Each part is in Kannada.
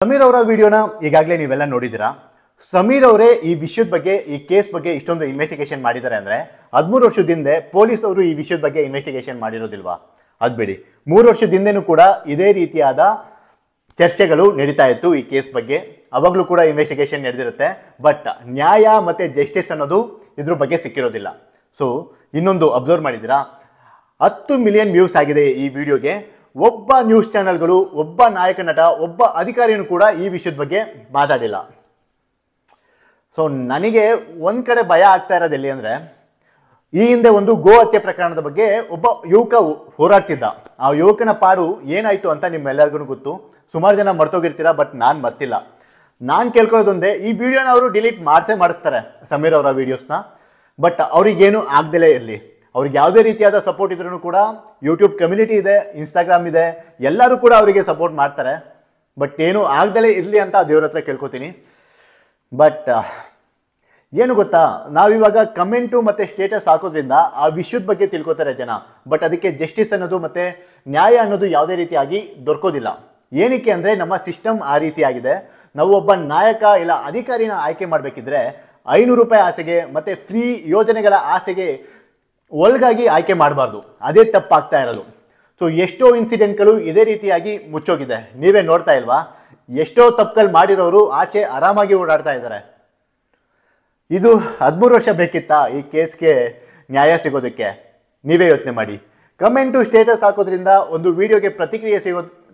ಸಮೀರ್ ಅವರ ವಿಡಿಯೋನ ಈಗಾಗಲೇ ನೀವೆಲ್ಲ ನೋಡಿದ್ದೀರಾ. ಸಮೀರ್ ಅವರೇ ಈ ವಿಷಯದ ಬಗ್ಗೆ, ಈ ಕೇಸ್ ಬಗ್ಗೆ ಇಷ್ಟೊಂದು ಇನ್ವೆಸ್ಟಿಗೇಷನ್ ಮಾಡಿದ್ದಾರೆ ಅಂದ್ರೆ 13 ವರ್ಷದಿಂದ ಪೊಲೀಸ್ ಅವರು ಈ ವಿಷಯದ ಬಗ್ಗೆ ಇನ್ವೆಸ್ಟಿಗೇಷನ್ ಮಾಡಿರೋದಿಲ್ವಾ? ಅದ್ ಬಿಡಿ, 3 ವರ್ಷದಿಂದನೂ ಕೂಡ ಇದೇ ರೀತಿಯಾದ ಚರ್ಚೆಗಳು ನಡೀತಾ ಇತ್ತು ಈ ಕೇಸ್ ಬಗ್ಗೆ. ಅವಾಗಲೂ ಕೂಡ ಇನ್ವೆಸ್ಟಿಗೇಷನ್ ನಡೆದಿರುತ್ತೆ, ಬಟ್ ನ್ಯಾಯ ಮತ್ತೆ ಜಸ್ಟಿಸ್ ಅನ್ನೋದು ಇದ್ರ ಬಗ್ಗೆ ಸಿಕ್ಕಿರೋದಿಲ್ಲ. ಸೊ ಇನ್ನೊಂದು ಅಬ್ಸರ್ವ್ ಮಾಡಿದ್ದೀರಾ, 10 ಮಿಲಿಯನ್ ವ್ಯೂಸ್ ಆಗಿದೆ ಈ ವಿಡಿಯೋಗೆ. ಒಬ್ಬ ನ್ಯೂಸ್ ಚಾನೆಲ್ಗಳು, ಒಬ್ಬ ನಾಯಕ ನಟ, ಒಬ್ಬ ಅಧಿಕಾರಿಯೂ ಕೂಡ ಈ ವಿಷಯದ ಬಗ್ಗೆ ಮಾತಾಡಿಲ್ಲ. ಸೊ ನನಗೆ ಒಂದ್ ಕಡೆ ಭಯ ಆಗ್ತಾ ಇರೋದು ಎಲ್ಲಿ ಅಂದ್ರೆ, ಈ ಹಿಂದೆ ಒಂದು ಗೋ ಹತ್ಯೆ ಪ್ರಕರಣದ ಬಗ್ಗೆ ಒಬ್ಬ ಯುವಕ ಹೋರಾಡ್ತಿದ್ದ. ಆ ಯುವಕನ ಪಾಡು ಏನಾಯ್ತು ಅಂತ ನಿಮ್ಮೆಲ್ಲರಿಗೂ ಗೊತ್ತು. ಸುಮಾರು ಜನ ಮರ್ತೋಗಿರ್ತೀರಾ, ಬಟ್ ನಾನು ಮರ್ತಿಲ್ಲ. ನಾನು ಕೇಳ್ಕೊಳ್ಳೋದೊಂದೇ, ಈ ವಿಡಿಯೋನ ಅವರು ಡಿಲೀಟ್ ಮಾಡಿಸ್ತಾರೆ ಸಮೀರ್ ಅವರ ವಿಡಿಯೋಸ್ನ. ಬಟ್ ಅವ್ರಿಗೇನು ಆಗ್ದಲೇ ಇರಲಿ, ಅವ್ರಿಗೆ ಯಾವುದೇ ರೀತಿಯಾದ ಸಪೋರ್ಟ್ ಇದ್ರೂ ಕೂಡ, ಯೂಟ್ಯೂಬ್ ಕಮ್ಯುನಿಟಿ ಇದೆ, ಇನ್ಸ್ಟಾಗ್ರಾಮ್ ಇದೆ, ಎಲ್ಲರೂ ಕೂಡ ಅವರಿಗೆ ಸಪೋರ್ಟ್ ಮಾಡ್ತಾರೆ. ಬಟ್ ಏನು ಆಗ್ದಲೇ ಇರಲಿ ಅಂತ ದೇವ್ರ ಹತ್ರ ಕೇಳ್ಕೊತೀನಿ. ಬಟ್ ಏನು ಗೊತ್ತಾ, ನಾವಿವಾಗ ಕಮೆಂಟು ಮತ್ತು ಸ್ಟೇಟಸ್ ಹಾಕೋದ್ರಿಂದ ಆ ವಿಷಯದ ಬಗ್ಗೆ ತಿಳ್ಕೊತಾರೆ ಜನ. ಬಟ್ ಅದಕ್ಕೆ ಜಸ್ಟಿಸ್ ಅನ್ನೋದು ಮತ್ತು ನ್ಯಾಯ ಅನ್ನೋದು ಯಾವುದೇ ರೀತಿಯಾಗಿ ದೊರಕೋದಿಲ್ಲ. ಏನಕ್ಕೆ ಅಂದರೆ, ನಮ್ಮ ಸಿಸ್ಟಮ್ ಆ ರೀತಿಯಾಗಿದೆ. ನಾವು ಒಬ್ಬ ನಾಯಕ ಇಲ್ಲ ಅಧಿಕಾರಿನ ಆಯ್ಕೆ ಮಾಡಬೇಕಿದ್ರೆ 500 ರೂಪಾಯಿ ಆಸೆಗೆ ಮತ್ತು ಫ್ರೀ ಯೋಜನೆಗಳ ಆಸೆಗೆ ಒಳಗಾಗಿ ಆಯ್ಕೆ ಮಾಡಬಾರ್ದು. ಅದೇ ತಪ್ಪಾಗ್ತಾ ಇರೋದು. ಸೊ ಎಷ್ಟೋ ಇನ್ಸಿಡೆಂಟ್ಗಳು ಇದೇ ರೀತಿಯಾಗಿ ಮುಚ್ಚೋಗಿದೆ, ನೀವೇ ನೋಡ್ತಾ ಇಲ್ವಾ? ಎಷ್ಟೋ ತಪ್ಪುಗಳು ಮಾಡಿರೋರು ಆಚೆ ಆರಾಮಾಗಿ ಓಡಾಡ್ತಾ ಇದ್ದಾರೆ. ಇದು 13 ವರ್ಷ ಬೇಕಿತ್ತಾ ಈ ಕೇಸ್ಗೆ ನ್ಯಾಯ ಸಿಗೋದಕ್ಕೆ? ನೀವೇ ಯೋಚನೆ ಮಾಡಿ. ಕಮೆಂಟು ಸ್ಟೇಟಸ್ ಹಾಕೋದ್ರಿಂದ, ಒಂದು ವಿಡಿಯೋಗೆ ಪ್ರತಿಕ್ರಿಯೆ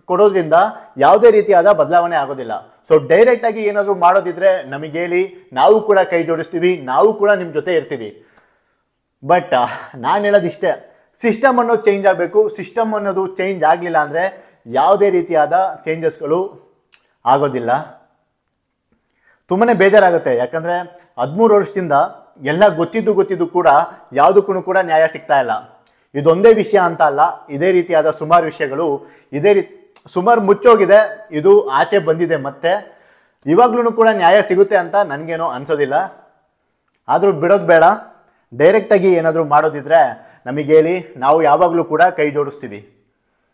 ಕೊಡೋದ್ರಿಂದ ಯಾವುದೇ ರೀತಿಯಾದ ಬದಲಾವಣೆ ಆಗೋದಿಲ್ಲ. ಸೊ ಡೈರೆಕ್ಟ್ ಆಗಿ ಏನಾದರೂ ಮಾಡೋದಿದ್ರೆ ನಮಗೆ ಹೇಳಿ, ನಾವು ಕೂಡ ಕೈ ಜೋಡಿಸ್ತೀವಿ, ನಾವು ಕೂಡ ನಿಮ್ಮ ಜೊತೆ ಇರ್ತೀವಿ. ಬಟ್ ನಾನು ಹೇಳೋದಿಷ್ಟೇ, ಸಿಸ್ಟಮ್ ಅನ್ನೋದು ಚೇಂಜ್ ಆಗಬೇಕು. ಸಿಸ್ಟಮ್ ಅನ್ನೋದು ಚೇಂಜ್ ಆಗಲಿಲ್ಲ ಅಂದರೆ ಯಾವುದೇ ರೀತಿಯಾದ ಚೇಂಜಸ್ಗಳು ಆಗೋದಿಲ್ಲ. ತುಂಬಾ ಬೇಜಾರಾಗುತ್ತೆ. ಯಾಕಂದರೆ 13 ವರ್ಷದಿಂದ ಎಲ್ಲ ಗೊತ್ತಿದ್ದು ಕೂಡ ಯಾವುದಕ್ಕೂ ಕೂಡ ನ್ಯಾಯ ಸಿಗ್ತಾ ಇಲ್ಲ. ಇದೊಂದೇ ವಿಷಯ ಅಂತ ಅಲ್ಲ, ಇದೇ ರೀತಿಯಾದ ಸುಮಾರು ವಿಷಯಗಳು ಸುಮಾರು ಮುಚ್ಚೋಗಿದೆ. ಇದು ಆಚೆ ಬಂದಿದೆ, ಮತ್ತೆ ಇವಾಗ್ಲೂ ಕೂಡ ನ್ಯಾಯ ಸಿಗುತ್ತೆ ಅಂತ ನನಗೇನೋ ಅನ್ಸೋದಿಲ್ಲ. ಆದರೂ ಬಿಡೋದು ಬೇಡ. ಡೈರೆಕ್ಟಾಗಿ ಏನಾದರೂ ಮಾಡೋದಿದ್ರೆ ನಮಗೆ ಹೇಳಿ, ನಾವು ಯಾವಾಗಲೂ ಕೂಡ ಕೈ ಜೋಡಿಸ್ತೀವಿ.